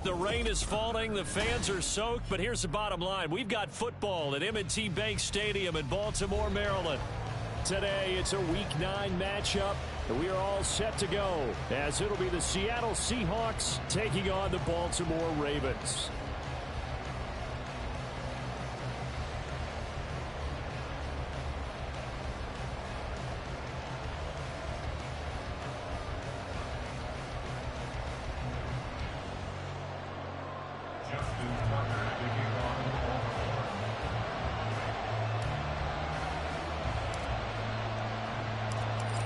The rain is falling. The fans are soaked. But here's the bottom line. We've got football at M&T Bank Stadium in Baltimore, Maryland. Today, it's a Week 9 matchup. And we are all set to go, as it'll be the Seattle Seahawks taking on the Baltimore Ravens.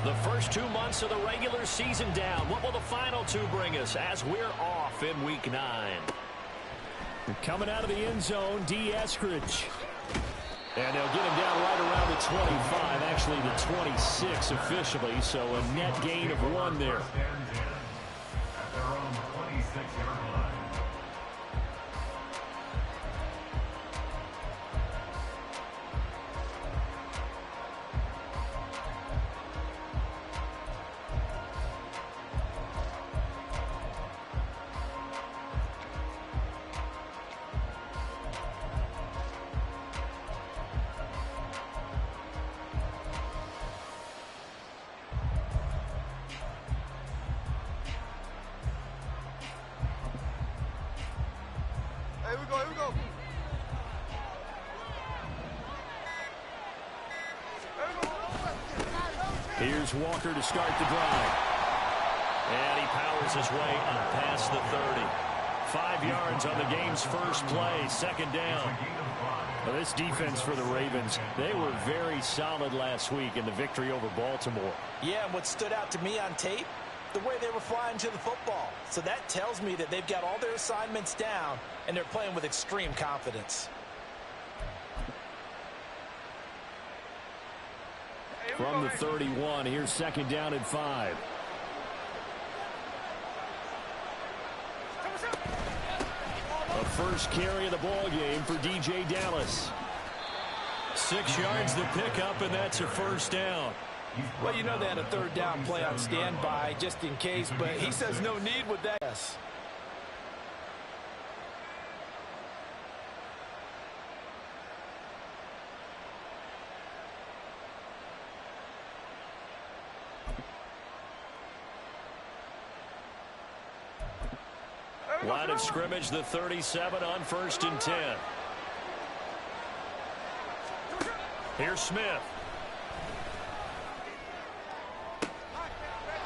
The first 2 months of the regular season down. What will the final 2 bring us as we're off in Week 9? Coming out of the end zone, D. Eskridge. And they'll get him down right around the 25, actually the 26 officially, so a net gain of 1 there. Here we go. Here's Walker to start the drive. And he powers his way up past the 30. 5 yards on the game's first play, second down. Well, this defense for the Ravens, they were very solid last week in the victory over Baltimore. Yeah, and what stood out to me on tape, the way they were flying to the football. So that tells me that they've got all their assignments down, and they're playing with extreme confidence. From the 31, here's second down and 5. The first carry of the ball game for DJ Dallas. 6 yards the pickup, and that's a first down. Well, you know they had a third down play on standby just in case, but he says no need with that. Yes. Line of scrimmage, the 37 on 1st and 10. Here's Smith.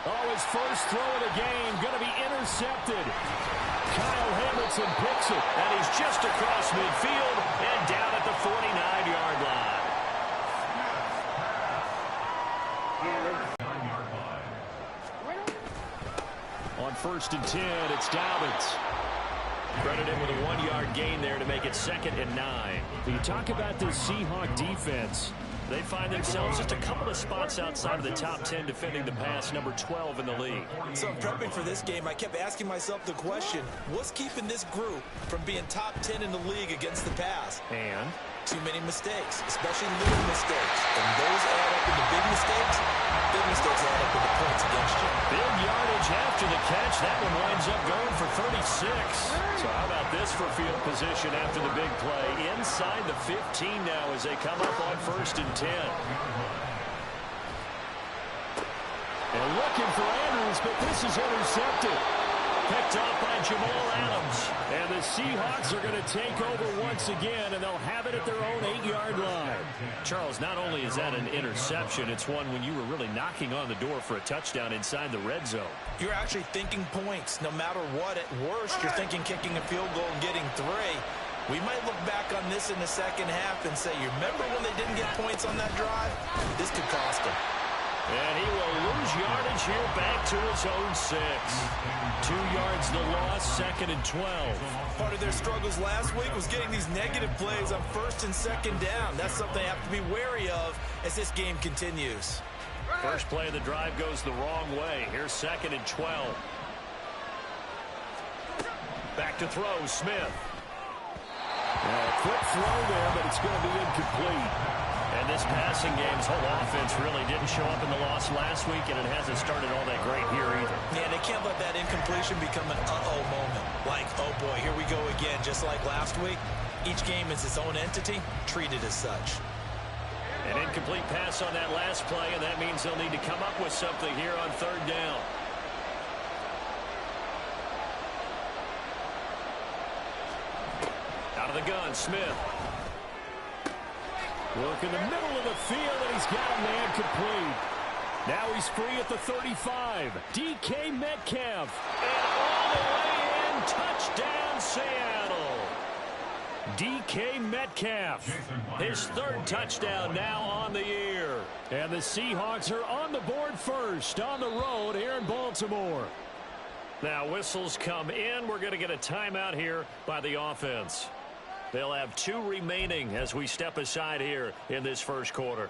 Oh, his first throw of the game going to be intercepted. Kyle Hamilton picks it, and he's just across midfield and down at the 49-yard line. On 1st and 10, it's Dobbins. Credit him with a 1-yard gain there to make it 2nd and 9. You talk about this Seahawk defense. They find themselves just a couple of spots outside of the top 10 defending the pass, number 12 in the league. So in prepping for this game, I kept asking myself the question, what's keeping this group from being top 10 in the league against the pass? And? Too many mistakes, especially little mistakes. And those add up into big mistakes. Big mistakes add up into points against you. Big yardage after the catch. That one winds up going for 36. So how about this for field position after the big play? Inside the 15 now as they come up on 1st and 10. And looking for Andrews, but this is intercepted. Picked off by Jamal Adams. And the Seahawks are going to take over once again, and they'll have it at their own 8-yard line. Charles, not only is that an interception, it's one when you were really knocking on the door for a touchdown inside the red zone. You're actually thinking points. No matter what, at worst, you're thinking kicking a field goal and getting 3. We might look back on this in the second half and say, you remember when they didn't get points on that drive? This could cost them. And he will lose yardage here back to his own 6. 2 yards the loss, 2nd and 12. Part of their struggles last week was getting these negative plays on 1st and 2nd down. That's something they have to be wary of as this game continues. First play of the drive goes the wrong way. Here's 2nd and 12. Back to throw, Smith. Quick throw there, but it's going to be incomplete. And this passing game's whole offense really didn't show up in the loss last week, and it hasn't started all that great here either. Yeah, they can't let that incompletion become an uh-oh moment. Like, oh boy, here we go again, just like last week. Each game is its own entity, treated as such. An incomplete pass on that last play, and that means they'll need to come up with something here on third down. Out of the gun, Smith. Work in the middle of the field, and he's got a man complete. Now he's free at the 35. DK Metcalf. And all the way in, touchdown Seattle. DK Metcalf, his third touchdown now on the year. And the Seahawks are on the board first on the road here in Baltimore. Now whistles come in. We're going to get a timeout here by the offense. They'll have 2 remaining as we step aside here in this first quarter.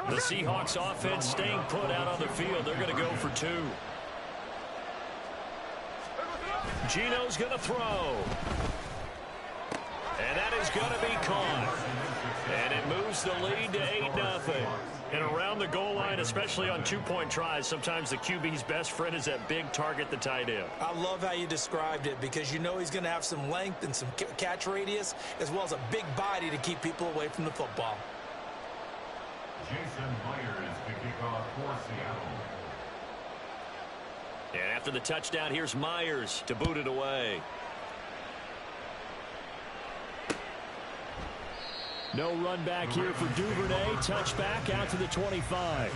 The Seahawks offense staying put out on the field. They're going to go for 2. Geno's going to throw. And that is going to be caught. And it moves the lead to 8-0. And around the goal line, especially on 2-point tries, sometimes the QB's best friend is that big target, the tight end. I love how you described it because you know he's going to have some length and some catch radius as well as a big body to keep people away from the football. Jason Myers to kick off for Seattle. And after the touchdown, here's Myers to boot it away. No run back here for Duvernay. Touchback out to the 25.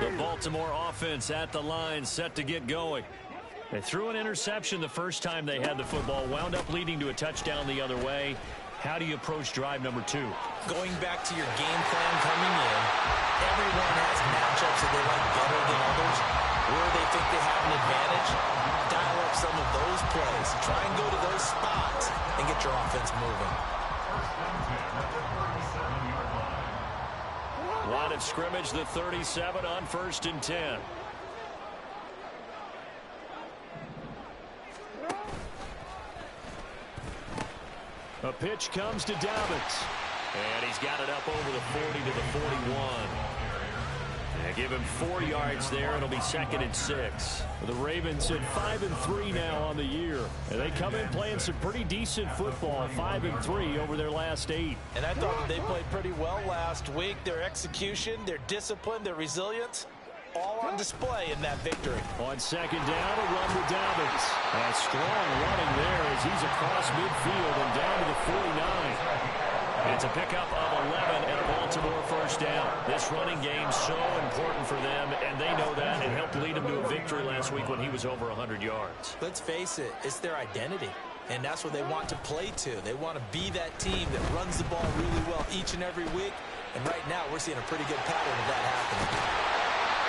The Baltimore offense at the line, set to get going. They threw an interception the first time they had the football, wound up leading to a touchdown the other way. How do you approach drive number 2? Going back to your game plan coming in, everyone has matchups that they like better than others. Where they think they have an advantage, dial up some of those plays. Try and go to those spots and get your offense moving. Line of scrimmage, the 37 on 1st and 10. A pitch comes to Dobbins. And he's got it up over the 40 to the 41. And give him 4 yards there. It'll be 2nd and 6. The Ravens at 5-3 now on the year. And they come in playing some pretty decent football, 5-3 over their last 8. And I thought that they played pretty well last week. Their execution, their discipline, their resilience, all on display in that victory. On 2nd down, a run with Dobbins. A strong running there as he's across midfield and down to the 49. It's a pickup of 11 and a Baltimore first down. This running game so important for them, and they know that. It helped lead them to a victory last week when he was over 100 yards. Let's face it, it's their identity, and that's what they want to play to. They want to be that team that runs the ball really well each and every week, and right now we're seeing a pretty good pattern of that happening.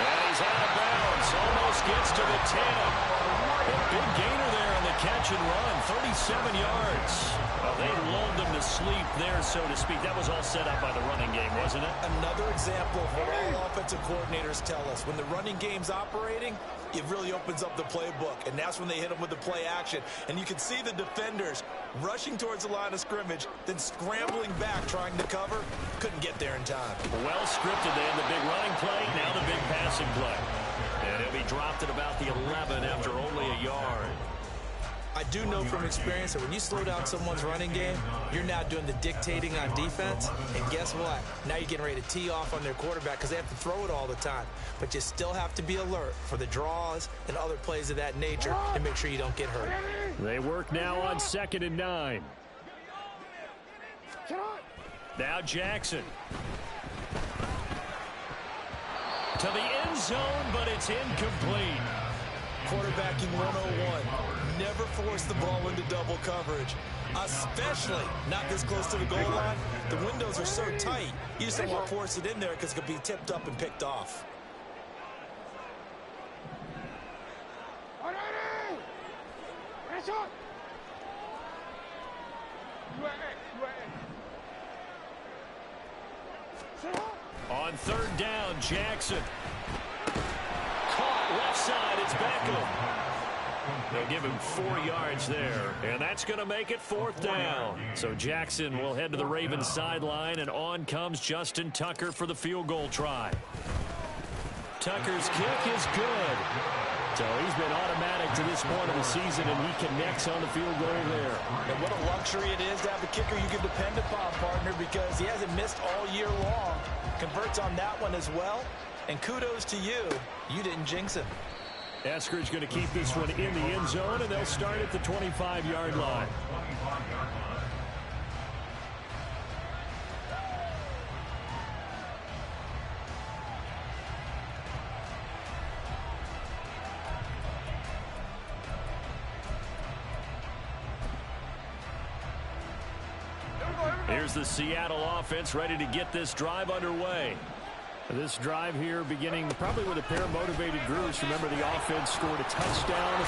And he's out of bounds, almost gets to the 10. A big gainer there on the catch and run, 37 yards. Well, they lulled them to sleep there, so to speak. That was all set up by the running game, wasn't it? Another example of what all offensive coordinators tell us. When the running game's operating, it really opens up the playbook, and that's when they hit them with the play action. And you can see the defenders rushing towards the line of scrimmage, then scrambling back, trying to cover. Couldn't get there in time. Well scripted. They had the big running play, now the big passing play. And he'll be dropped at about the 11 after only a yard. I do know from experience that when you slow down someone's running game, you're now doing the dictating on defense. And guess what? Now you're getting ready to tee off on their quarterback because they have to throw it all the time. But you still have to be alert for the draws and other plays of that nature to make sure you don't get hurt. They work now on 2nd and 9. Now Jackson. To the end zone, but it's incomplete. Quarterbacking 101. Never force the ball into double coverage, especially not this close to the goal line. The windows are so tight, you just don't want to force it in there because it could be tipped up and picked off. On third down, Jackson. Caught left side. It's Beckham. They'll give him 4 yards there, and that's going to make it fourth down. So Jackson will head to the Ravens sideline, and on comes Justin Tucker for the field goal try. Tucker's kick is good. So he's been automatic to this point of the season, and he connects on the field goal there. And what a luxury it is to have a kicker you can depend upon, partner, because he hasn't missed all year long. Converts on that one as well. And kudos to you. You didn't jinx him. Eskridge going to keep this one in the end zone, and they'll start at the 25-yard line. Here's the Seattle offense ready to get this drive underway. This drive here beginning probably with a pair of motivated groups. Remember, the offense scored a touchdown.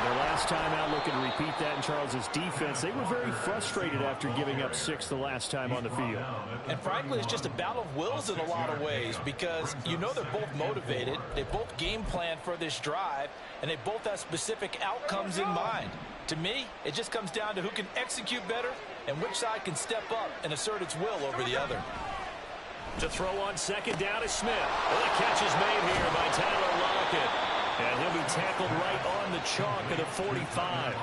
Their last time out, looking to repeat that in Charles's defense. They were very frustrated after giving up 6 the last time on the field. And frankly, it's just a battle of wills in a lot of ways, because you know they're both motivated. They both game plan for this drive, and they both have specific outcomes in mind. To me, it just comes down to who can execute better and which side can step up and assert its will over the other. To throw on second down is Smith. Well, the catch is made here by Tyler Lockett. And he'll be tackled right on the chalk at the 45.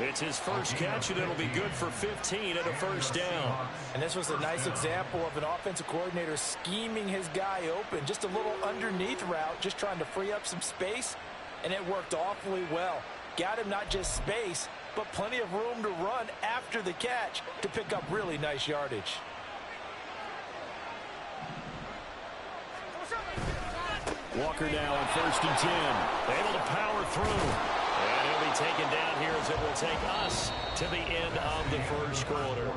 It's his first catch, and it'll be good for 15 at a first down. And this was a nice example of an offensive coordinator scheming his guy open. Just a little underneath route, just trying to free up some space, and it worked awfully well. Got him not just space, but plenty of room to run after the catch to pick up really nice yardage. Walker now on 1st and 10. Able to power through. And he'll be taken down here as it will take us to the end of the first quarter.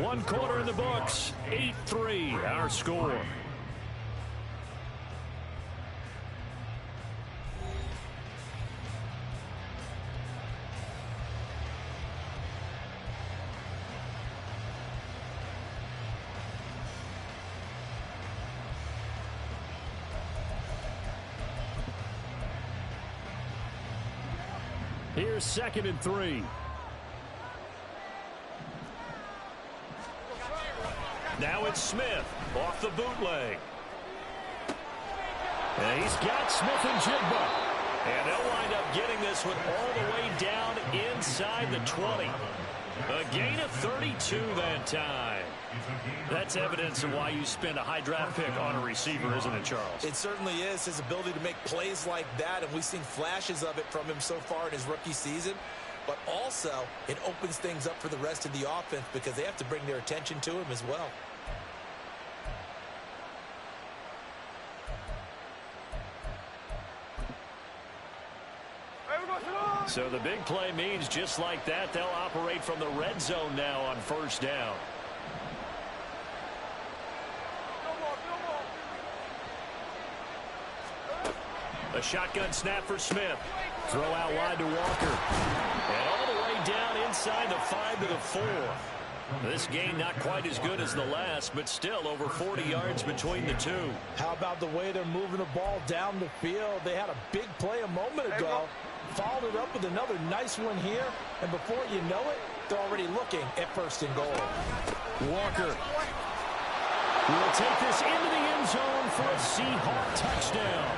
1 quarter in the books. 8-3 our score. Here's 2nd and 3. Now it's Smith off the bootleg. And he's got Smith and Jigba. And they'll wind up getting this one all the way down inside the 20. A gain of 32 that time. That's evidence of why you spend a high draft pick on a receiver, isn't it, Charles? It certainly is. His ability to make plays like that, and we've seen flashes of it from him so far in his rookie season. But also, it opens things up for the rest of the offense because they have to bring their attention to him as well. So the big play means just like that, they'll operate from the red zone now on 1st down. A shotgun snap for Smith. Throw out wide to Walker. And all the way down inside the 5 to the 4. This game not quite as good as the last, but still over 40 yards between the two. How about the way they're moving the ball down the field? They had a big play a moment ago. Followed it up with another nice one here. And before you know it, they're already looking at 1st and goal. Walker will take this into the end zone for a Seahawks touchdown.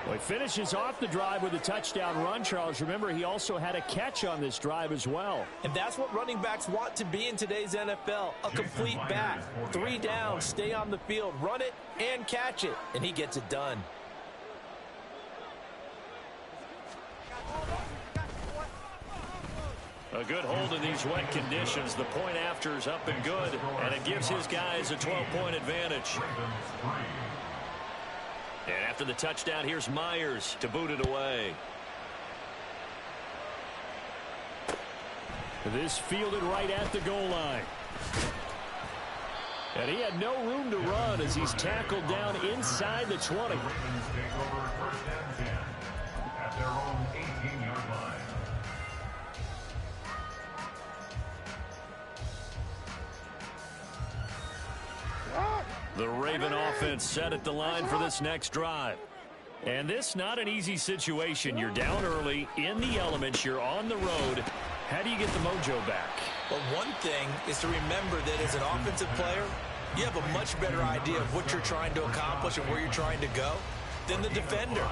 Well, he finishes off the drive with a touchdown run, Charles. Remember, he also had a catch on this drive as well. And that's what running backs want to be in today's NFL, a complete back. 3 downs, stay on the field, run it, and catch it. And he gets it done. A good hold in these wet conditions. The point after is up and good, and it gives his guys a 12-point advantage. And after the touchdown, here's Myers to boot it away. This fielded right at the goal line. And he had no room to run as he's tackled down inside the 20. The Raven offense set at the line for this next drive. And this not an easy situation. You're down early, in the elements, you're on the road. How do you get the mojo back? Well, one thing is to remember that as an offensive player, you have a much better idea of what you're trying to accomplish and where you're trying to go than the defender.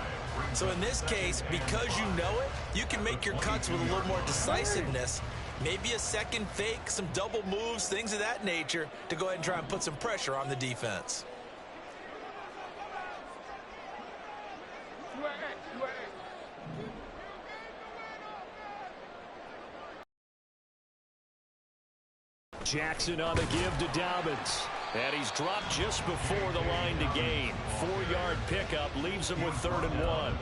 So in this case, because you know it, you can make your cuts with a little more decisiveness. Maybe a second fake, some double moves, things of that nature to go ahead and try and put some pressure on the defense. Jackson on the give to Dobbins. And he's dropped just before the line to gain. 4-yard pickup leaves him with 3rd and 1.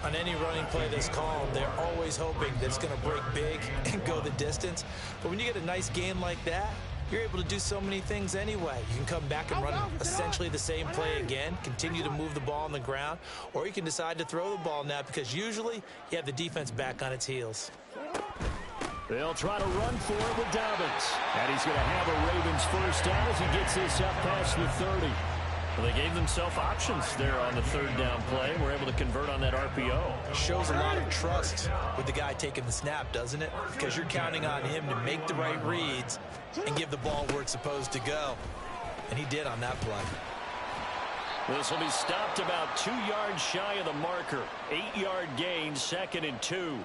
On any running play that's called, they're always hoping that it's going to break big and go the distance. But when you get a nice gain like that, you're able to do so many things anyway. You can come back and run essentially the same play again, continue to move the ball on the ground, or you can decide to throw the ball now because usually you have the defense back on its heels. They'll try to run for it with Dobbins. And he's going to have a Ravens first down as he gets this up past the 30. Well, they gave themselves options there on the 3rd down play. We're able to convert on that RPO. Shows a lot of trust with the guy taking the snap, doesn't it? Because you're counting on him to make the right reads and give the ball where it's supposed to go. And he did on that play. This will be stopped about 2 yards shy of the marker. 8-yard gain, 2nd and 2.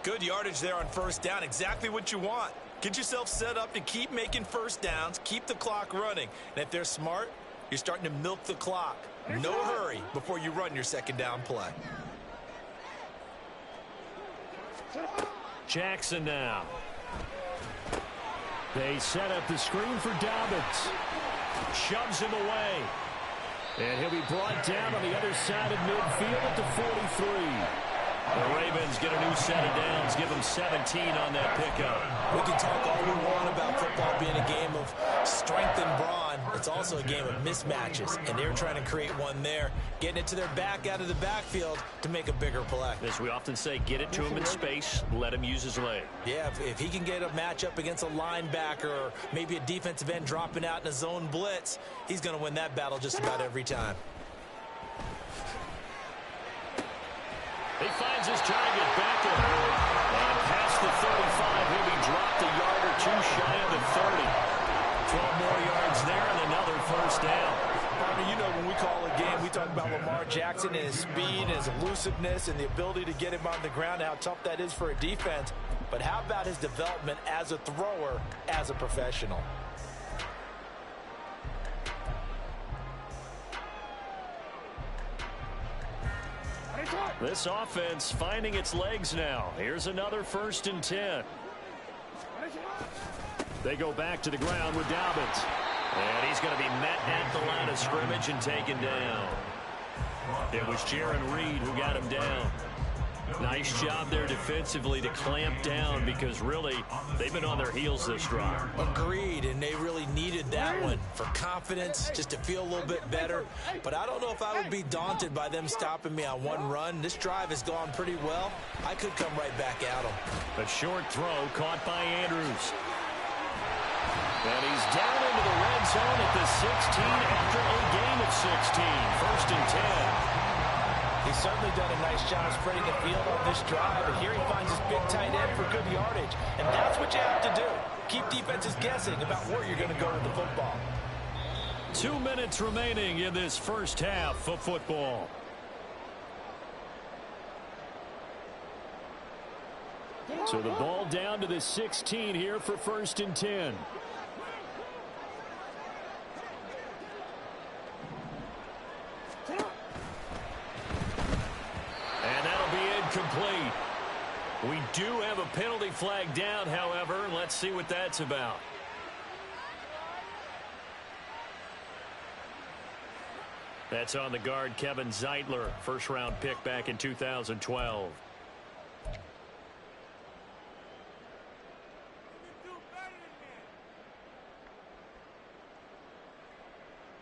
Good yardage there on first down. Exactly what you want. Get yourself set up to keep making first downs, keep the clock running. And if they're smart, you're starting to milk the clock. No hurry before you run your 2nd down play. Jackson now. They set up the screen for Dobbins. Shoves him away. And he'll be brought down on the other side of midfield at the 43. The Ravens get a new set of downs, give them 17 on that pickup. We can talk all we want about football being a game of strength and brawn. It's also a game of mismatches, and they're trying to create one there, getting it to their back out of the backfield to make a bigger play. As we often say, get it to him in space, let him use his leg. Yeah, if he can get a matchup against a linebacker or maybe a defensive end dropping out in a zone blitz, he's going to win that battle just about every time. He finds his target back at home. And past the 35, he'll be dropped a yard or 2 shy of the 30. 12 more yards there and another first down. Partner, you know when we call a game, we talk about Lamar Jackson and his speed and his elusiveness and the ability to get him on the ground, how tough that is for a defense. But how about his development as a thrower, as a professional? This offense finding its legs now. Here's another 1st and 10. They go back to the ground with Dobbins. And he's going to be met at the line of scrimmage and taken down. It was Jaron Reed who got him down. Nice job there defensively to clamp down because really they've been on their heels this drive. Agreed, and they really needed that one for confidence, just to feel a little bit better. But I don't know if I would be daunted by them stopping me on one run. This drive has gone pretty well. I could come right back at them. A short throw caught by Andrews. And he's down into the red zone at the 16 after a gain of 16. 1st and 10. He's certainly done a nice job spreading the field on this drive, and here he finds his big tight end for good yardage. And that's what you have to do. Keep defenses guessing about where you're going to go with the football. 2 minutes remaining in this first half of football. So the ball down to the 16 here for 1st and 10. Complete. We do have a penalty flag down, however, and let's see what that's about. That's on the guard, Kevin Zeitler, first-round pick back in 2012.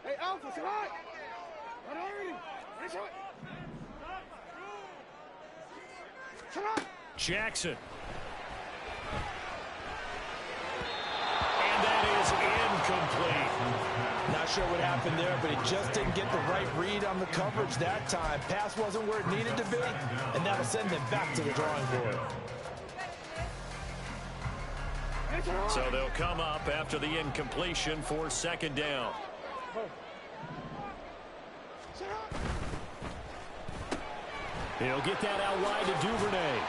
Hey, Alpha, come on! Run already! Finish it! Jackson. And that is incomplete. sure what happened there, but he just didn't get the right read on the coverage that time. Pass wasn't where it needed to be, and that'll send them back to the drawing board. So they'll come up after the incompletion for second down. He'll get that out wide to Duvernay.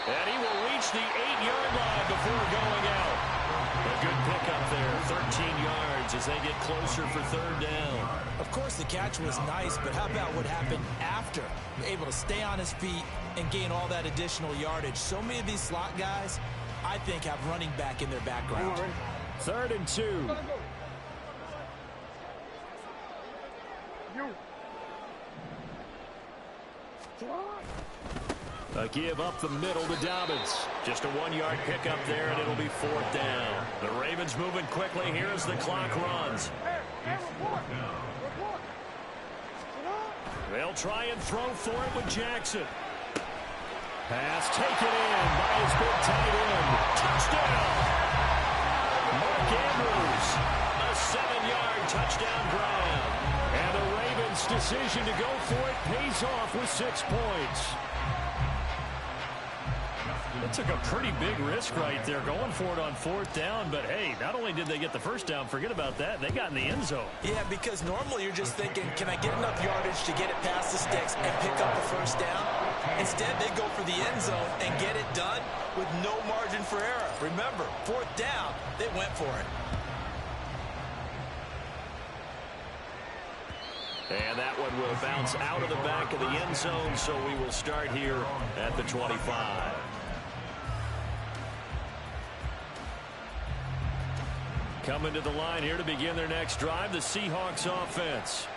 And he will reach the 8-yard line before going out. A good pickup there, 13 yards as they get closer for third down. Of course, the catch was nice, but how about what happened after? Able to stay on his feet and gain all that additional yardage. So many of these slot guys, I think, have running back in their background. 3rd and 2. A give up the middle to Dobbins. Just a 1-yard pickup there, and it'll be 4th down. The Ravens moving quickly here as the clock runs. They'll try and throw for it with Jackson. Pass taken in by his big tight end. Touchdown! Mark Andrews. A 7-yard touchdown grab. And the Ravens' decision to go for it pays off with 6 points. That took a pretty big risk right there, going for it on 4th down. But, hey, not only did they get the first down, forget about that, they got in the end zone. Yeah, because normally you're just thinking, can I get enough yardage to get it past the sticks and pick up the first down? Instead, they go for the end zone and get it done with no margin for error. Remember, 4th down, they went for it. And that one will bounce out of the back of the end zone, so we will start here at the 25. Coming to the line here to begin their next drive, the Seahawks offense.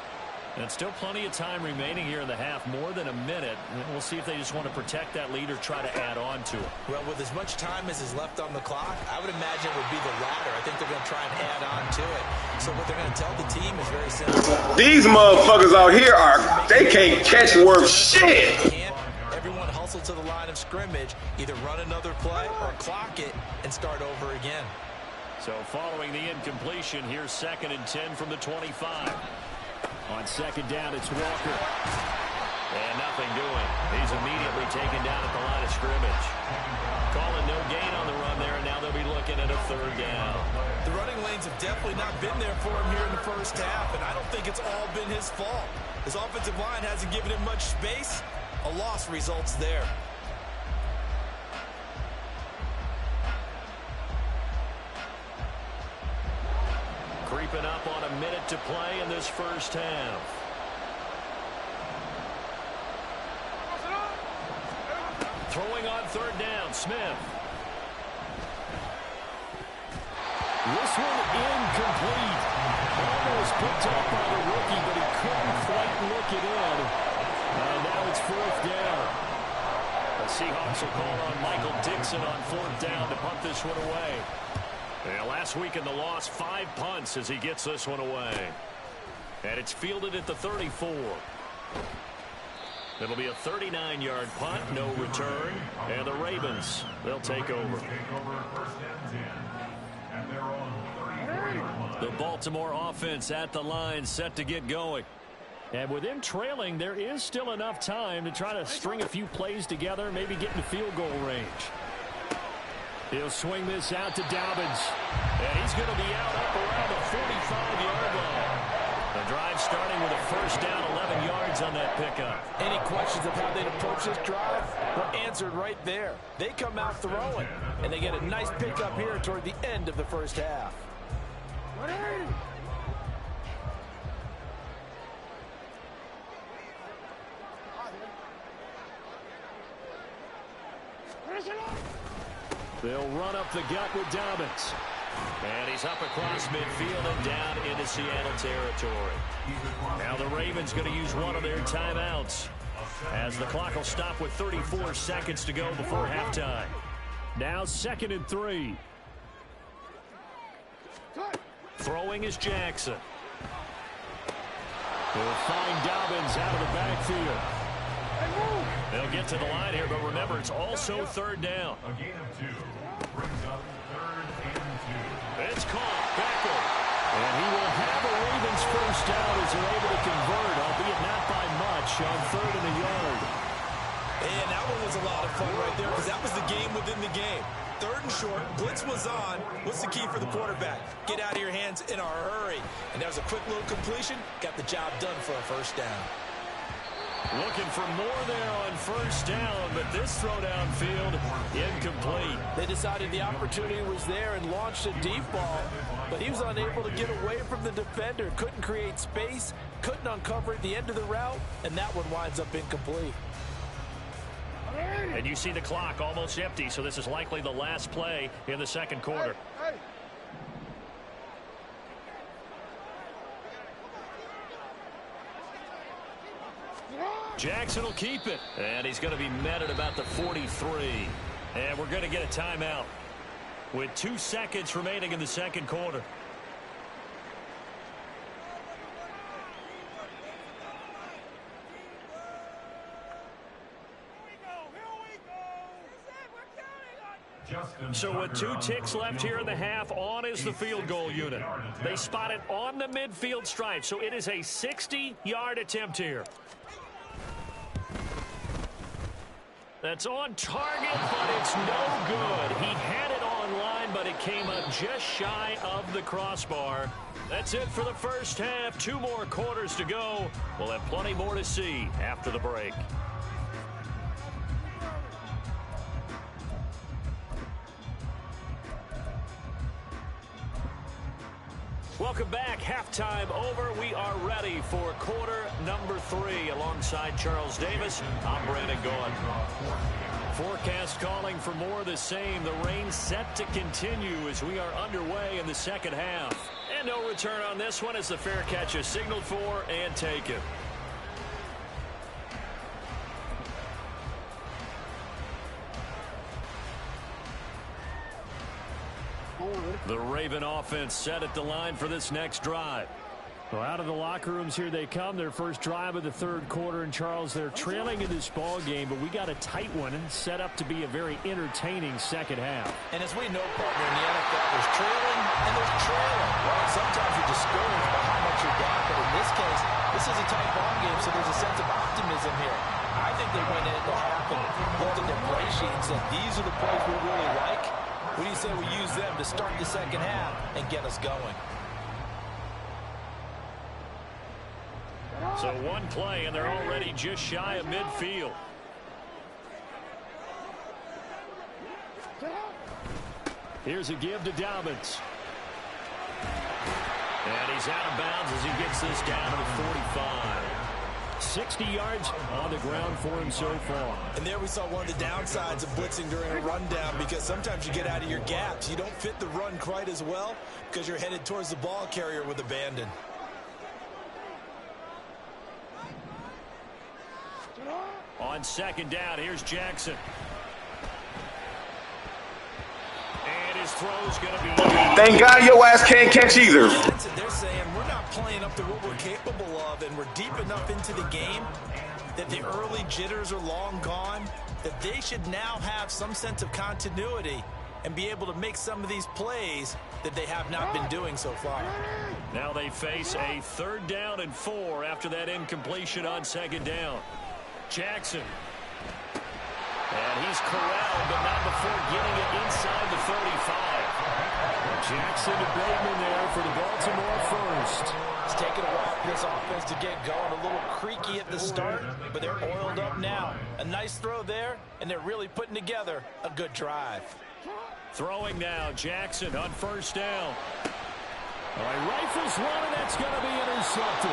And still plenty of time remaining here in the half, more than a minute. We'll see if they just want to protect that lead or try to add on to it. Well, with as much time as is left on the clock, I would imagine it would be the latter. I think they're going to try and add on to it. So what they're going to tell the team is very simple. These motherfuckers out here they can't catch worth shit. Everyone hustle to the line of scrimmage, either run another play or clock it and start over again. So following the incompletion, here's 2nd and 10 from the 25. On 2nd down, it's Walker. And nothing doing. He's immediately taken down at the line of scrimmage. Calling no gain on the run there, and now they'll be looking at a 3rd down. The running lanes have definitely not been there for him here in the first half, and I don't think it's all been his fault. His offensive line hasn't given him much space. A loss results there. Creeping up on a minute to play in this first half. Throwing on 3rd down, Smith. This one incomplete. Almost picked up by the rookie, but he couldn't quite look it in. And now it's 4th down. The Seahawks will call on Michael Dixon on 4th down to punt this one away. Yeah, last week in the loss, 5 punts as he gets this one away. And it's fielded at the 34. It'll be a 39-yard punt, no return. And the Ravens, they'll take over. The Baltimore offense at the line, set to get going. And with them trailing, there is still enough time to try to string a few plays together, maybe get into field goal range. He'll swing this out to Dobbins. And he's going to be out up around the 45-yard line. The drive starting with a first down, 11 yards on that pickup. Any questions of how they'd approach this drive? Well, answered right there. They come out throwing, and they get a nice pickup here toward the end of the first half. They'll run up the gut with Dobbins. And he's up across midfield and down into Seattle territory. Now the Ravens going to use one of their timeouts as the clock will stop with 34 seconds to go before halftime. Now 2nd and 3. Throwing is Jackson. He'll find Dobbins out of the backfield. They'll get to the line here, but remember, it's also 3rd down. A gain of 2 brings up 3rd and 2. It's caught. Beckham. And he will have a Ravens first down as they're able to convert, albeit not by much, on 3rd and a yard. And that one was a lot of fun right there because that was the game within the game. 3rd and short, blitz was on. What's the key for the quarterback? Get out of your hands in a hurry. And that was a quick little completion. Got the job done for a first down. Looking for more there on first down, but this throw downfield incomplete. They decided the opportunity was there and launched a deep ball, but he was unable to get away from the defender. Couldn't create space, couldn't uncover at the end of the route, and that one winds up incomplete. And you see the clock almost empty, so this is likely the last play in the second quarter. Jackson will keep it, and he's going to be met at about the 43. And we're going to get a timeout with 2 seconds remaining in the second quarter. So with 2 ticks left here in the half, on is the field goal unit. They spot it on the midfield stripe, so it is a 60-yard attempt here. That's on target, but it's no good. He had it on line, but it came up just shy of the crossbar. That's it for the first half. 2 more quarters to go. We'll have plenty more to see after the break. Welcome back. Halftime over. We are ready for quarter number 3. Alongside Charles Davis, I'm Brandon Gaughan. Forecast calling for more of the same. The rain set to continue as we are underway in the second half. And no return on this one as the fair catch is signaled for and taken. The Raven offense set at the line for this next drive. Well, out of the locker rooms here they come. Their first drive of the third quarter. And, Charles, they're trailing in this ball game, but we got a tight one and set up to be a very entertaining second half. And as we know, partner, in the NFL, there's trailing and there's trailing. Right? Sometimes you're discouraged by how much you're down, but in this case, this is a tight ball game, so there's a sense of optimism here. I think they went into half and looked at their play sheet and said, these are the plays we really like. What do you say we use them to start the second half and get us going? So 1 play, and they're already just shy of midfield. Here's a give to Dobbins. And he's out of bounds as he gets this down to the 45. 60 yards on the ground for him so far. And there we saw one of the downsides of blitzing during a rundown, because sometimes you get out of your gaps. You don't fit the run quite as well because you're headed towards the ball carrier with abandon. On second down, here's Jackson. And his throw's going to be... Thank God your ass can't catch either. That's it. They're saying we're not playing up to what we're capable of, and we're deep enough into the game that the early jitters are long gone, that they should now have some sense of continuity and be able to make some of these plays that they have not been doing so far. Now they face a 3rd down and 4 after that incompletion on second down. Jackson. And he's corralled, but not before getting it inside the 35. Jackson to Bateman there for the Baltimore first. It's taken a while for this offense to get going. A little creaky at the start, but they're oiled up now. A nice throw there, and they're really putting together a good drive. Throwing now, Jackson on first down. All right, rifles one, and that's going to be intercepted.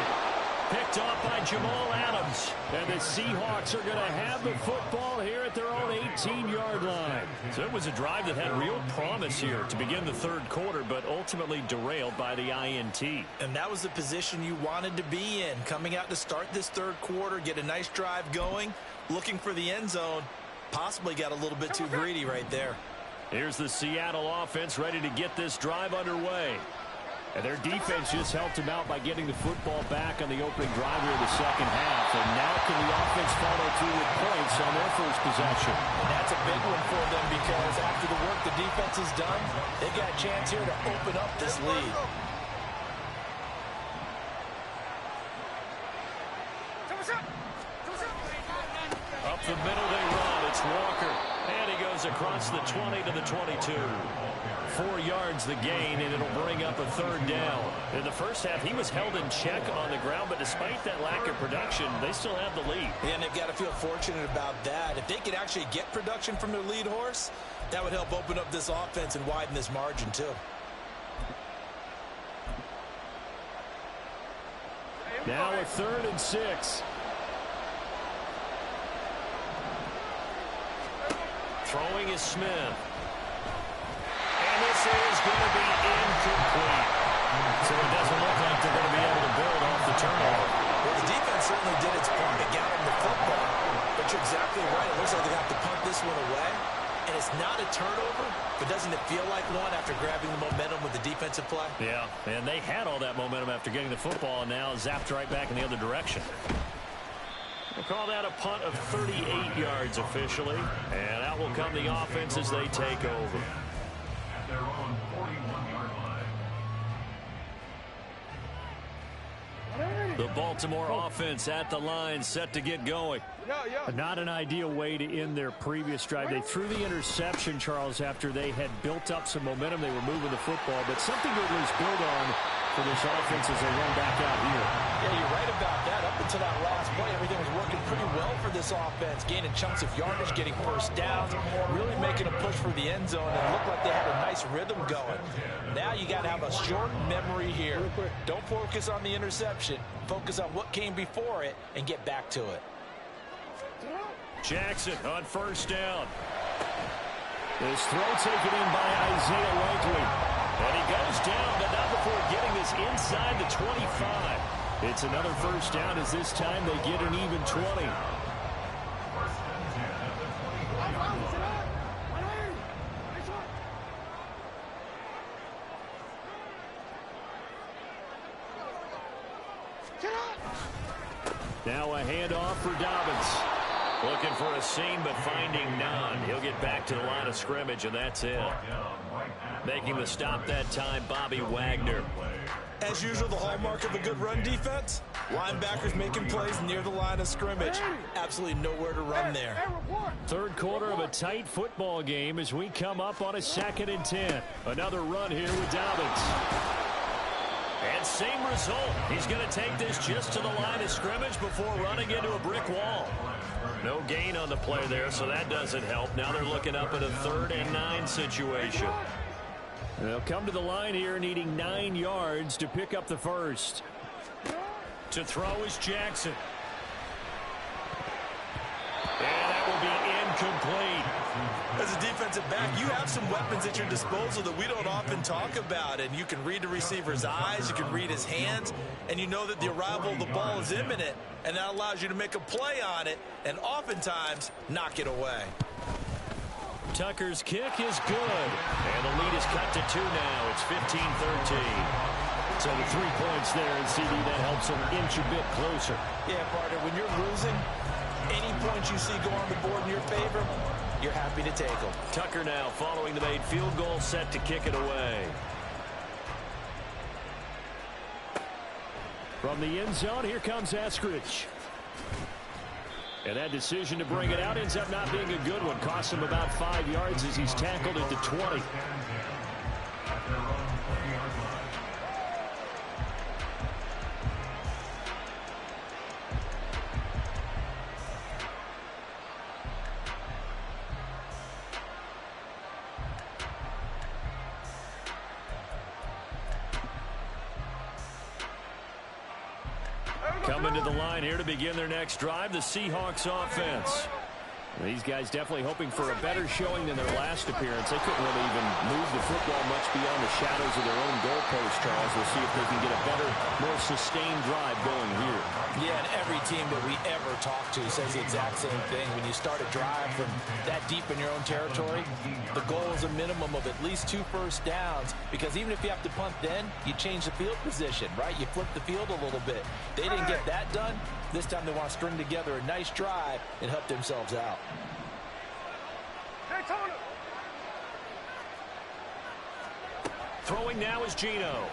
Picked off by Jamal Adams. And the Seahawks are going to have the football here at their own 18-yard line. So it was a drive that had real promise here to begin the third quarter, but ultimately derailed by the INT. And that was the position you wanted to be in. Coming out to start this third quarter, get a nice drive going, looking for the end zone. Possibly got a little bit too greedy right there. Here's the Seattle offense ready to get this drive underway. And their defense just helped them out by getting the football back on the opening drive here in the second half. And now can the offense follow through with points on their first possession? And that's a big one for them, because after the work the defense has done, they got a chance here to open up this lead. is across the 20 to the 22. 4 yards the gain, and it'll bring up a third down. In the first half, he was held in check on the ground, but despite that lack of production, they still have the lead. Yeah, and they've got to feel fortunate about that. If they could actually get production from their lead horse, that would help open up this offense and widen this margin, too. Now a 3rd and 6. Throwing is Smith. And this is going to be incomplete. So it doesn't look like they're going to be able to build off the turnover. Well, the defense certainly did its part to get them the football. But you're exactly right. It looks like they have to punt this one away. And it's not a turnover, but doesn't it feel like one after grabbing the momentum with the defensive play? Yeah, and they had all that momentum after getting the football, and now zapped right back in the other direction. We'll call that a punt of 38 yards officially, and out will come the offense as they take over. At their own 41-yard line. The Baltimore offense at the line, set to get going. Not an ideal way to end their previous drive. They threw the interception, Charles, after they had built up some momentum. They were moving the football, but something to at least build on for this offense as they run back out here. Yeah, you're right about that. Up until that last play, everything was working pretty well for this offense, gaining chunks of yardage, getting first downs, really making a push for the end zone, and it looked like they had a nice rhythm going. Now you got to have a short memory here. Don't focus on the interception. Focus on what came before it and get back to it. Jackson on first down. This throw taken in by Isaiah Likely. And he goes down, but not before getting this inside the 25. It's another first down as this time they get an even 20. Now a handoff for Dobbins. Looking for a seam, but finding none. He'll get back to the line of scrimmage, and that's it. Making the stop that time, Bobby Wagner. As usual, the hallmark of a good run defense, linebackers making plays near the line of scrimmage. Absolutely nowhere to run there. Third quarter of a tight football game as we come up on a 2nd and 10. Another run here with Dobbins. And same result. He's going to take this just to the line of scrimmage before running into a brick wall. No gain on the play there, so that doesn't help. Now they're looking up at a 3rd and 9 situation. They'll come to the line here needing 9 yards to pick up the first. To throw is Jackson. And that will be incomplete. As a defensive back, you have some weapons at your disposal that we don't often talk about. And you can read the receiver's eyes, you can read his hands, and you know that the arrival of the ball is imminent. And that allows you to make a play on it and oftentimes knock it away. Tucker's kick is good. And the lead is cut to 2 now. It's 15-13. So the 3 points there, and CD, that helps them inch a bit closer. Yeah, partner, when you're losing, any points you see go on the board in your favor, you're happy to take them. Tucker now following the made field goal, set to kick it away. From the end zone, here comes Eskridge. And that decision to bring it out ends up not being a good one. Costs him about 5 yards as he's tackled at the 20. Coming to the line here to begin their next drive, the Seahawks offense. These guys definitely hoping for a better showing than their last appearance. They couldn't really even move the football much beyond the shadows of their own goalpost, Charles. We'll see if they can get a better, more sustained drive going here. Yeah, and every team that we ever talk to says the exact same thing. When you start a drive from that deep in your own territory, the goal is a minimum of at least 2 first downs, because even if you have to punt then, you change the field position, right? You flip the field a little bit. They didn't get that done. This time they want to string together a nice drive and help themselves out. Throwing now is Geno.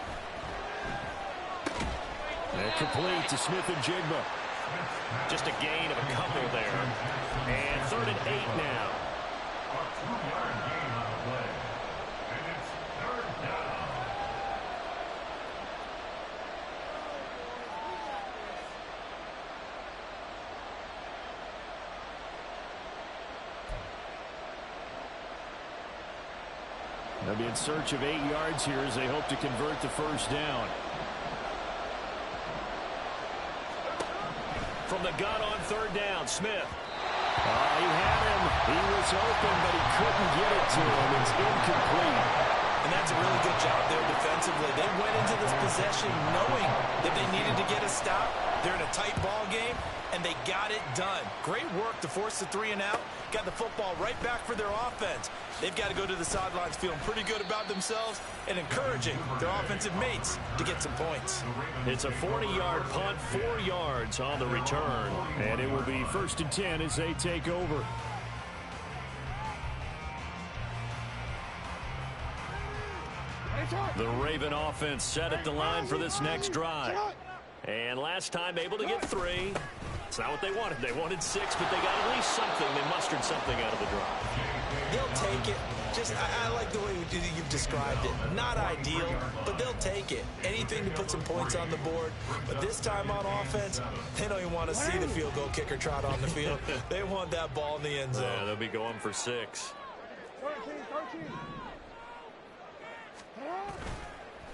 They're complete to Smith and Jigba. Just a gain of a couple there. And 3rd and 8 now. They'll be in search of 8 yards here as they hope to convert the first down. From the gun on third down, Smith. He had him. He was open, but he couldn't get it to him. It's incomplete. And that's a really good job there defensively. They went into this possession knowing that they needed to get a stop. They're in a tight ball game, and they got it done. Great work to force the 3 and out. Got the football right back for their offense. They've got to go to the sidelines feeling pretty good about themselves and encouraging their offensive mates to get some points. It's a 40-yard punt, 4 yards on the return. And it will be 1st and 10 as they take over. The Raven offense set at the line for this next drive. And last time able to get 3. It's not what they wanted. They wanted 6, but they got at least something. They mustered something out of the drive. They'll take it. Just, I like the way you've described it. Not ideal, but they'll take it. Anything to put some points on the board. But this time on offense, they don't even want to see the field goal kicker trot on the field. They want that ball in the end zone. Yeah, they'll be going for 6. 13.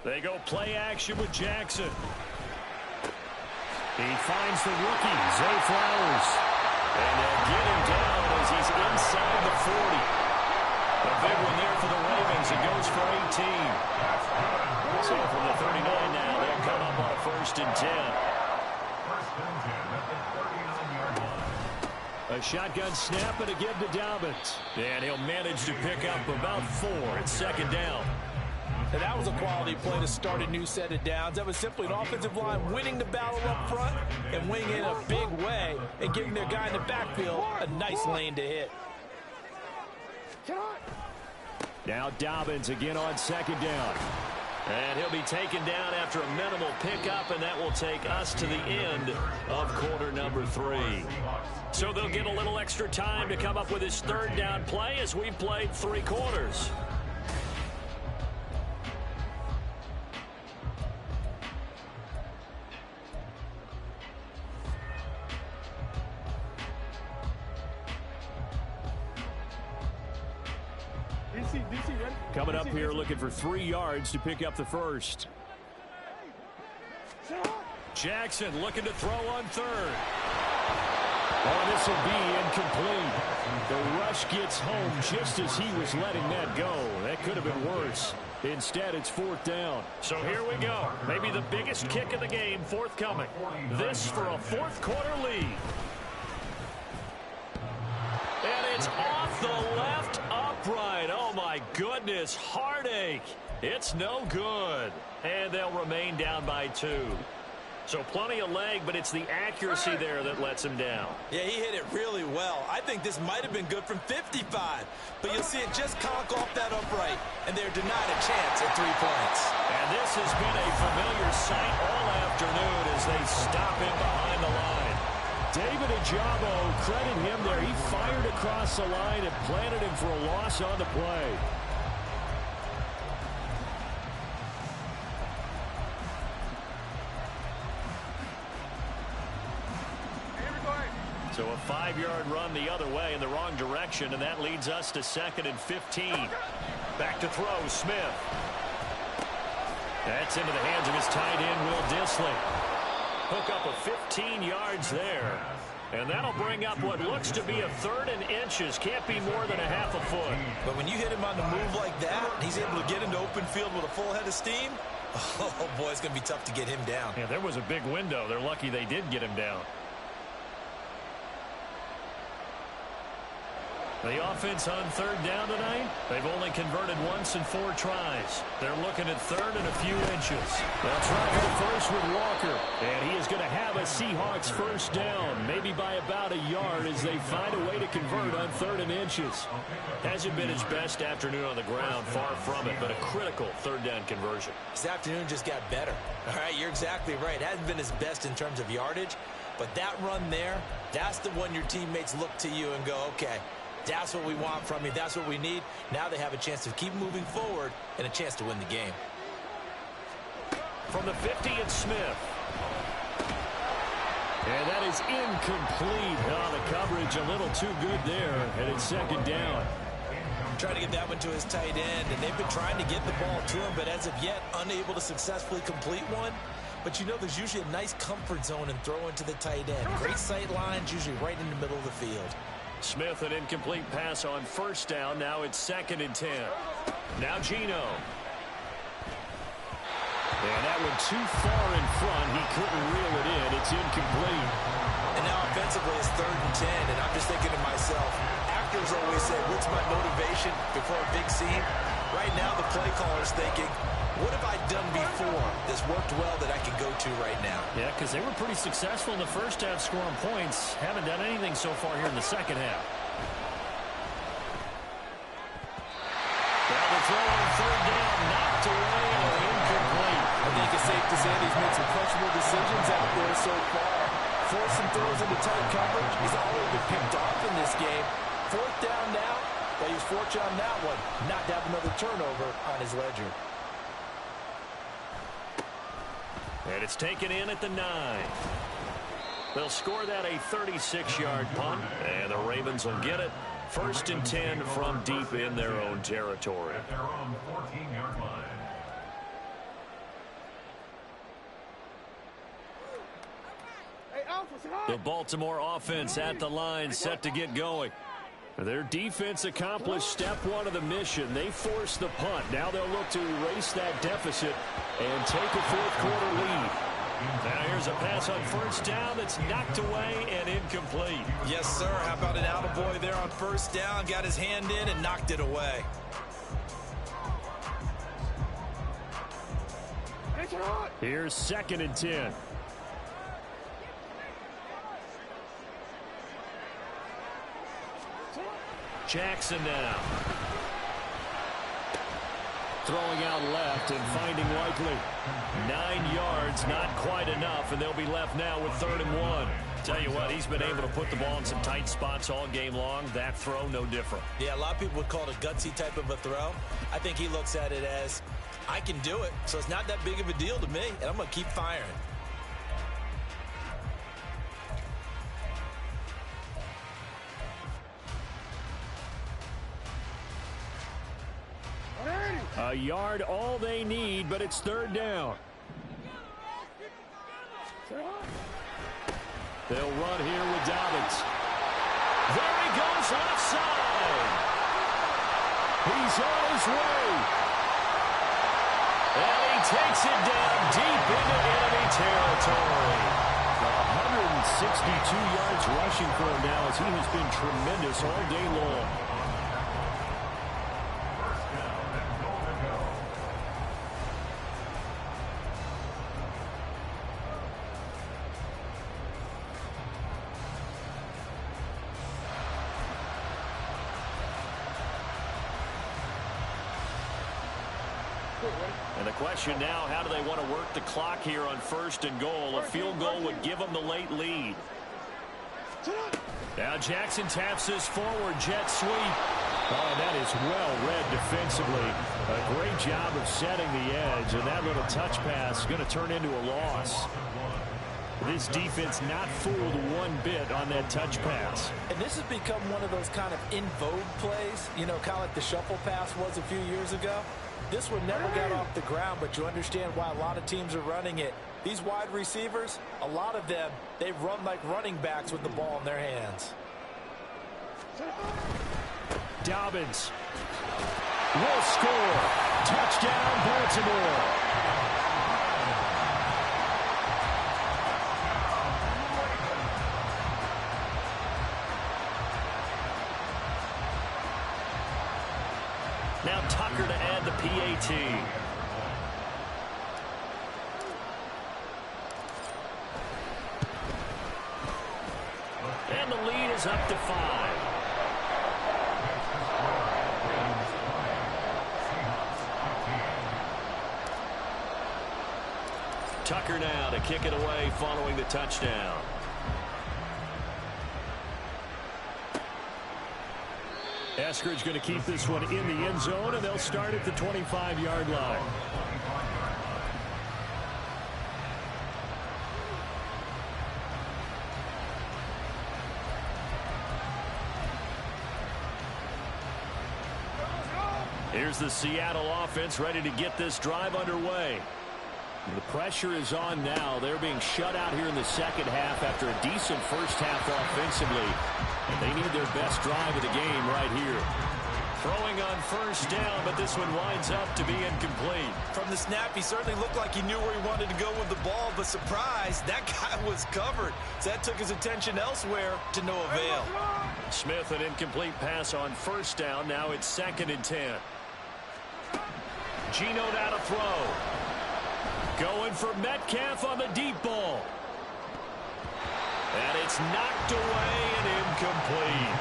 They go play action with Jackson. He finds the rookie, Zay Flowers. And they'll get him down as he's inside the 40. A big one there for the Ravens. It goes for 18. So from the 39 now, they'll come up on a 1st and 10. A shotgun snap and again to Dobbins. And he'll manage to pick up about 4 at 2nd down. And that was a quality play to start a new set of downs. That was simply an offensive line winning the battle up front and winning in a big way and giving their guy in the backfield a nice lane to hit. Now Dobbins again on 2nd down. And he'll be taken down after a minimal pickup, and that will take us to the end of quarter number 3. So they'll get a little extra time to come up with his 3rd down play as we've played 3 quarters. Coming up here looking for 3 yards to pick up the first. Jackson looking to throw on 3rd. Oh, this will be incomplete. The rush gets home just as he was letting that go. That could have been worse. Instead, it's 4th down. So here we go. Maybe the biggest kick of the game forthcoming. This for a 4th quarter lead. And it's off the left upright. Oh, my goodness. Heartache. It's no good. And they'll remain down by 2. So plenty of leg, but it's the accuracy there that lets him down. Yeah, he hit it really well. I think this might have been good from 55. But you'll see it just conk off that upright, and they're denied a chance at 3 points. And this has been a familiar sight all afternoon as they stop him behind the line. David Ajabo, credit him there. He fired across the line and planted him for a loss on the play. So a 5-yard run the other way in the wrong direction, and that leads us to 2nd and 15. Back to throw, Smith. That's into the hands of his tight end, Will Dissly. Hook up of 15 yards there. And that'll bring up what looks to be a 3rd and inches. Can't be more than a half a foot. But when you hit him on the move like that, he's able to get into open field with a full head of steam. Oh, boy, it's going to be tough to get him down. Yeah, there was a big window. They're lucky they did get him down. The offense on 3rd down tonight, they've only converted once in 4 tries. They're looking at 3rd and a few inches. They'll try for the first with Walker. And he is going to have a Seahawks 1st down, maybe by about a yard as they find a way to convert on 3rd and inches. Hasn't been his best afternoon on the ground, far from it, but a critical 3rd down conversion. This afternoon just got better. All right, you're exactly right. Hasn't been his best in terms of yardage, but that run there, that's the one your teammates look to you and go, okay, that's what we want from you. That's what we need. Now they have a chance to keep moving forward and a chance to win the game. From the 50, it's Smith. And that is incomplete. Oh, the coverage a little too good there, and it's 2nd down. Trying to get that one to his tight end, and they've been trying to get the ball to him, but as of yet, unable to successfully complete one. But you know there's usually a nice comfort zone in throwing to the tight end. Great sight lines, usually right in the middle of the field. Smith, an incomplete pass on first down. Now it's 2nd and 10. Now Geno. And that one too far in front. He couldn't reel it in. It's incomplete. And now offensively it's 3rd and 10, and I'm just thinking to myself, actors always say, what's my motivation before a big scene? Right now the play caller's thinking, what have I done before that's worked well that I can go to right now? Yeah, because they were pretty successful in the first half scoring points. Haven't done anything so far here in the second half. Now the throw on 3rd down, knocked away or incomplete. I think it's safe to say that he's made some questionable decisions out there so far. Forcing throws into tight coverage. He's already been picked off in this game. 4th down now, but he's fortunate on that one not to have another turnover on his ledger. And it's taken in at the 9. They'll score that a 36-yard punt, and the Ravens will get it. 1st and 10 from deep in their own territory. At their own 14-yard line. The Baltimore offense at the line, set to get going. Their defense accomplished step 1 of the mission. They forced the punt. Now they'll look to erase that deficit and take a 4th quarter lead. Now here's a pass on 1st down that's knocked away and incomplete. Yes, sir. How about an attaboy there on 1st down? Got his hand in and knocked it away. Here's 2nd and 10. Jackson now. Throwing out left and finding Likely. 9 yards, not quite enough, and they'll be left now with 3rd and 1. Tell you what, he's been able to put the ball in some tight spots all game long. That throw, no different. Yeah, a lot of people would call it a gutsy type of a throw. I think he looks at it as, I can do it, so it's not that big of a deal to me, and I'm going to keep firing. A yard, all they need, but it's 3rd down. They'll run here with Dobbins. There he goes, left side. He's on his way. And he takes it down deep into enemy territory. 162 yards rushing for him now as he has been tremendous all day long. And the question now, how do they want to work the clock here on 1st and goal? A field goal would give them the late lead. Now Jackson taps this forward jet sweep. Oh, that is well read defensively. A great job of setting the edge, and that little touch pass is going to turn into a loss. This defense not fooled one bit on that touch pass. And this has become one of those kind of in vogue plays, you know, kind of like the shuffle pass was a few years ago. This one never got off the ground, but you understand why a lot of teams are running it. These wide receivers, a lot of them, they run like running backs with the ball in their hands. Dobbins will score. Touchdown, Baltimore. Now Tucker to add the PAT. And the lead is up to 5. Tucker now to kick it away following the touchdown. Eskridge going to keep this one in the end zone, and they'll start at the 25-yard line. Here's the Seattle offense ready to get this drive underway. The pressure is on now. They're being shut out here in the second half after a decent first half offensively. And they need their best drive of the game right here. Throwing on first down, but this one winds up to be incomplete. From the snap, he certainly looked like he knew where he wanted to go with the ball, but surprise, that guy was covered. So that took his attention elsewhere to no avail. Smith, an incomplete pass on first down. Now it's 2nd and 10. Geno now to throw. Going for Metcalf on the deep ball. And it's knocked away and incomplete.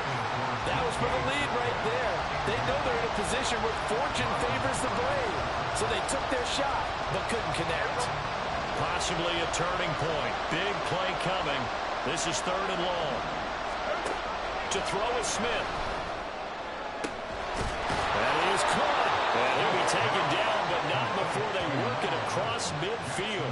That was for the lead right there. They know they're in a position where fortune favors the brave. So they took their shot, but couldn't connect. Possibly a turning point. Big play coming. This is 3rd and long. To throw is Smith. That is caught. And he'll be taken down, but not before they work it across midfield.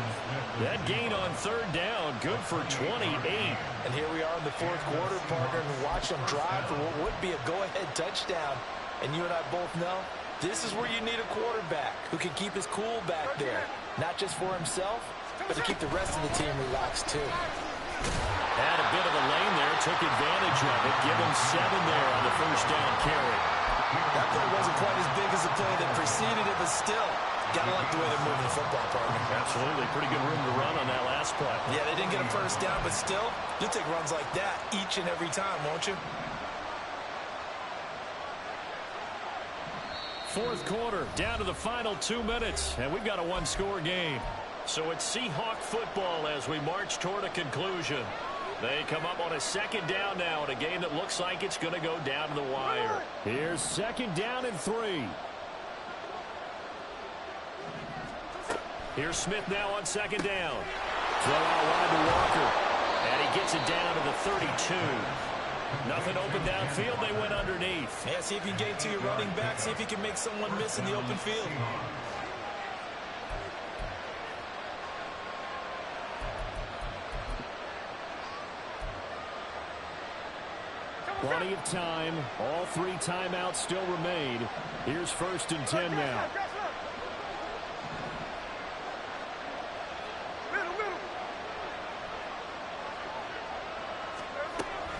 That gain on 3rd down, good for 28. And here we are in the 4th quarter, partner, and watch them drive for what would be a go-ahead touchdown. And you and I both know this is where you need a quarterback who can keep his cool back there. Not just for himself, but to keep the rest of the team relaxed too. Had a bit of a lane there, took advantage of it. Give him 7 there on the first down carry. That play wasn't quite as big as the play that preceded it, but still, gotta like the way they're moving the football, partner. Absolutely. Pretty good room to run on that last play. Yeah, they didn't get a first down, but still, you'll take runs like that each and every time, won't you? 4th quarter, down to the final 2 minutes, and we've got a 1-score game. So it's Seahawk football as we march toward a conclusion. They come up on a 2nd down now in a game that looks like it's going to go down to the wire. Here's 2nd down and 3. Here's Smith now on 2nd down. Throw out wide to Walker. And he gets it down to the 32. Nothing open downfield. They went underneath. Yeah, see if you can get it to your running back. See if you can make someone miss in the open field. Plenty of time. All 3 timeouts still remain. Here's 1st and 10 now.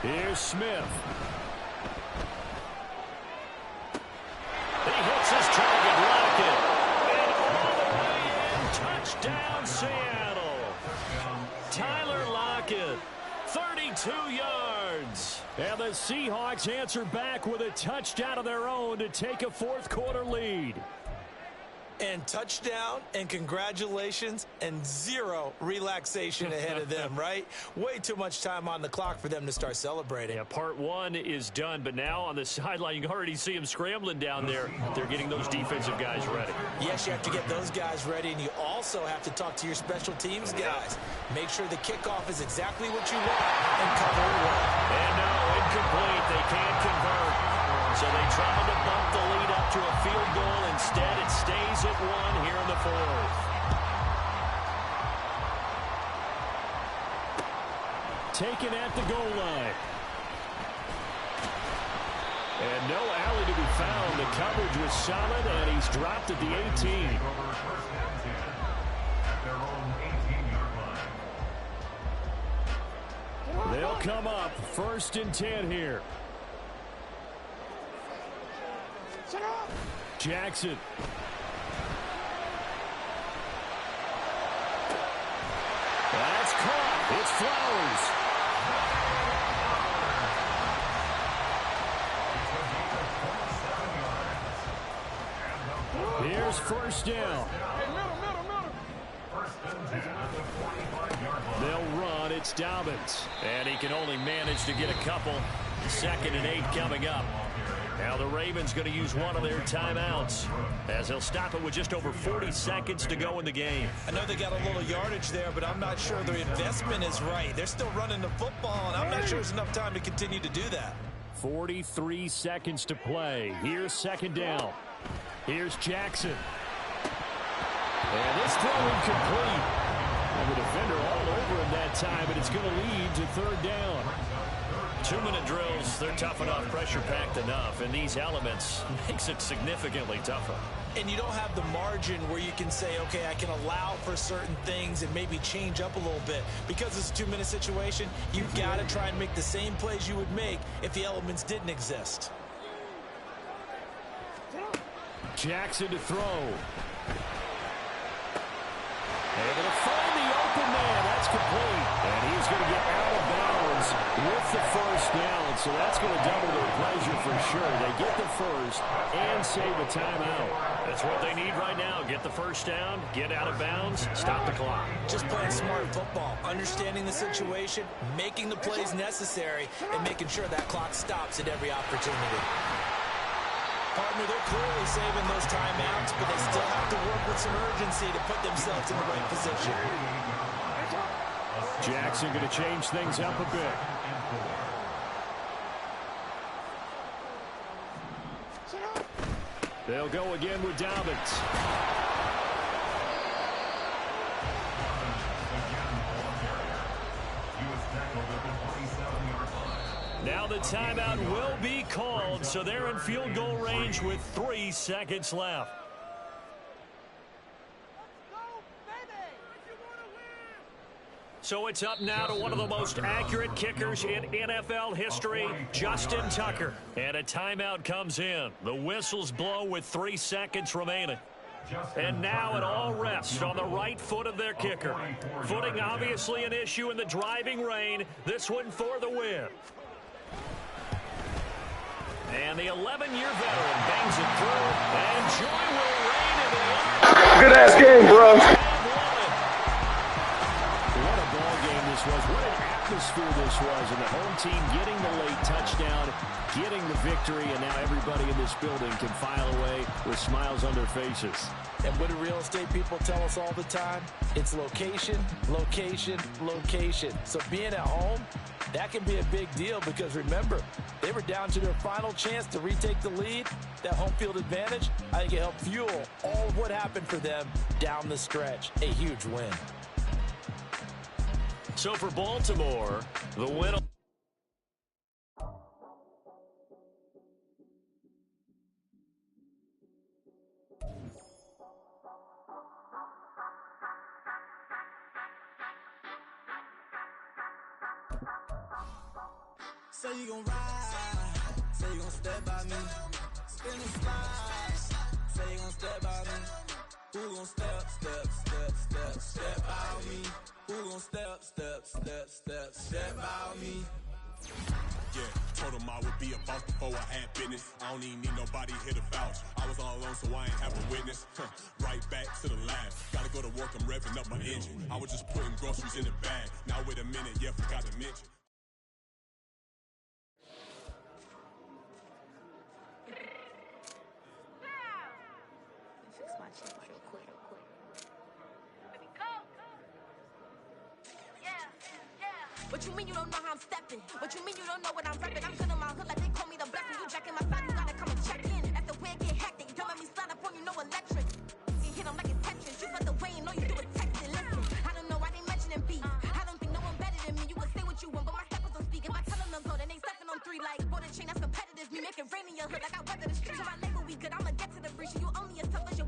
Here's Smith. He hits his target, Lockett. And all the way in, touchdown Seattle. Tyler Lockett, 32 yards. And the Seahawks answer back with a touchdown of their own to take a 4th quarter lead. And touchdown, and congratulations, and 0 relaxation ahead of them, right? Way too much time on the clock for them to start celebrating. Yeah, part 1 is done, but now on the sideline, you can already see them scrambling down there. They're getting those defensive guys ready. Yes, you have to get those guys ready, and you also have to talk to your special teams guys. Make sure the kickoff is exactly what you want, and cover it well. And no, incomplete. They can't convert. So they tried to bump the lead up to a field goal. Instead, it stays at 1 here in the 4th. Taken at the goal line. And no alley to be found. The coverage was solid, and he's dropped at the 18. They'll come up 1st and 10 here. Jackson. That's caught. It's Flowers. Here's 1st down. They'll run. It's Dobbins. And he can only manage to get a couple. 2nd and 8 coming up. Now the Ravens going to use one of their timeouts as they'll stop it with just over 40 seconds to go in the game. I know they got a little yardage there, but I'm not sure their investment is right. They're still running the football, and I'm not sure there's enough time to continue to do that. 43 seconds to play. Here's 2nd down. Here's Jackson. And this throw incomplete. And the defender all over him that time, but it's going to lead to 3rd down. 2-minute drills, they're tough enough, pressure-packed enough, and these elements makes it significantly tougher. And you don't have the margin where you can say, okay, I can allow for certain things and maybe change up a little bit. Because it's a 2-minute situation, you've got to try and make the same plays you would make if the elements didn't exist. Jackson to throw. Able to find the open man. That's complete. And he's going to get out of bounds with the first down. So that's going to double their pleasure for sure. They get the first and save a timeout. That's what they need right now. Get the first down, get out of bounds, stop the clock. Just playing smart football, understanding the situation, making the plays necessary, and making sure that clock stops at every opportunity. Partner, they're clearly saving those timeouts, but they still have to work with some urgency to put themselves in the right position. Jackson going to change things up a bit. They'll go again with Dobbins. Now the timeout will be called, so they're in field goal range with 3 seconds left. So it's up now to one of the most accurate kickers in NFL history, Justin Tucker. And a timeout comes in. The whistles blow with 3 seconds remaining. And now it all rests on the right foot of their kicker. Footing obviously an issue in the driving rain. This one for the win. And the 11-year veteran bangs it through, and joy will reign in the Good-ass game, bro. What a ball game this was. What an atmosphere this was. And the home team getting the late touchdown, getting the victory, and now everybody in this building can file away with smiles on their faces. And what do real estate people tell us all the time? It's location, location, location. So being at home, that can be a big deal because, remember, they were down to their final chance to retake the lead. That home field advantage, I think it helped fuel all of what happened for them down the stretch. A huge win. So for Baltimore, the win. Say you gon' ride, say you gon' step by me, spin and slide, say you gon' step by me, who gon' step by me, who gon' step by me. Yeah, told him I would be a boss before I had business. I don't even need nobody here to vouch. I was all alone, so I ain't have a witness. Right back to the lab. Gotta go to work, I'm revving up my engine. I was just putting groceries in the bag. Now wait a minute, yeah, forgot to mention. What you mean you don't know how I'm stepping? What you mean you don't know what I'm repping? I'm good in my hood like they call me the blessing. You jacking my side, you gotta come and check in. As the way get hectic, don't let me slide up on you, no electric. You hit them like it's Tetris. You felt the way and all you do is text it. Listen, I don't know why they mentioning beef. I don't think no one better than me. You would say what you want, but my steppers don't speak. If I tell them to go, then they stepping on 3 like border chain. That's competitive. Me make it rain in your hood like I weather the streets. On my label, we good. I'ma get to the breach. You only as tough as your